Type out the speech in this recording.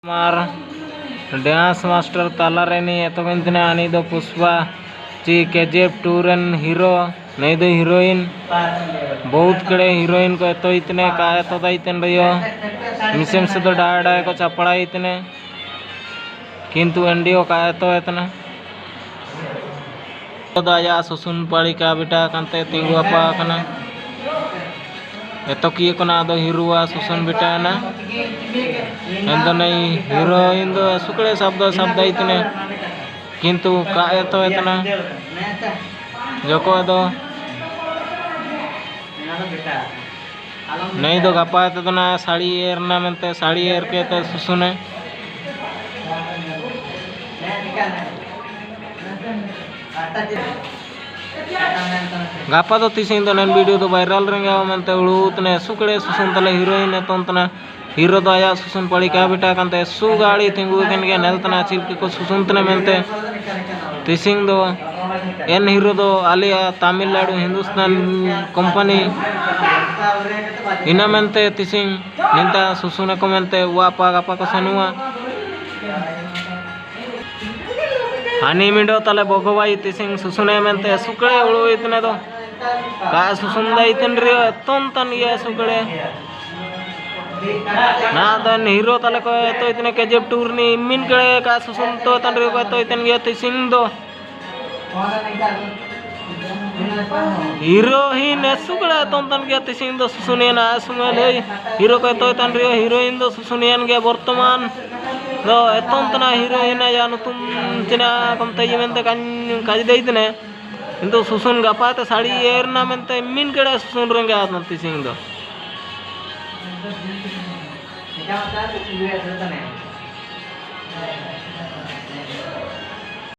मार dance master तालारेनी एतोगिंतने आनी दो पुष्पा ची केजीएफ 2 रन हीरो नहीं दो हीरोइन बहुत कड़े हीरोइन को एतो इतने का एतो दाइतन रहियो मिसेम से तो डाड़ा को चपड़ा इतने किंतु एंडियो का एतो इतना तो दाया सुसुन पाड़ी का बेटा कांते तिंगु अपा कना एतो किए को ना दो हीरोआ सुसुन बेटा ना एंदो नहीं हीरोइन दो सुकड़े शब्द इतने किंतु का एतो इतना जोको दो नहीं दो गपा तो ना साड़ी एर ना मनते साड़ी एर के तो सुसुने गपा तो तीसिंग तो नन वीडियो तो वायरल रेंगे मनते उड़ूतने सुकड़े सुसुन तले हीरोइन एतोंतना हीरो तो आया सुसुन पड़ी का बेटा कांते सु गाड़ी तिंगु कन के नेलतना चिलके को सुसुनतने मनते तीसिंग दो एन हीरो दो आलिया तमिलनाडु हिंदुस्तान कंपनी इना मनते तीसिंग निंता सुसुने को मनते वापा गपा को सनुआ हानी मिडो तले बगवाई तीसिंग सुसुने मनते सुकड़े उड़ो इतने तो का सुसुंदा इतन रे तन ये सुकड़े ना दन हीरो तले को तो इतने केजीएफ 2 नी मिन कड़े का सुसुन तो तन रे को तो इतन गया तीसिंग दो हीरो ही ने सुकड़े तन गया तीसिंग दो सुसुनियन आसमेल हीरो को तो तन रे हीरोइन दो सुसुनियन गया वर्तमान दो एतन तना हीरोइन या तुम तना कम तय मेनते काज देइतने किंतु सुसुन गपाते साड़ी एर ना मेनते मिन कड़े सुसुन रंगे आत तीसिंग दो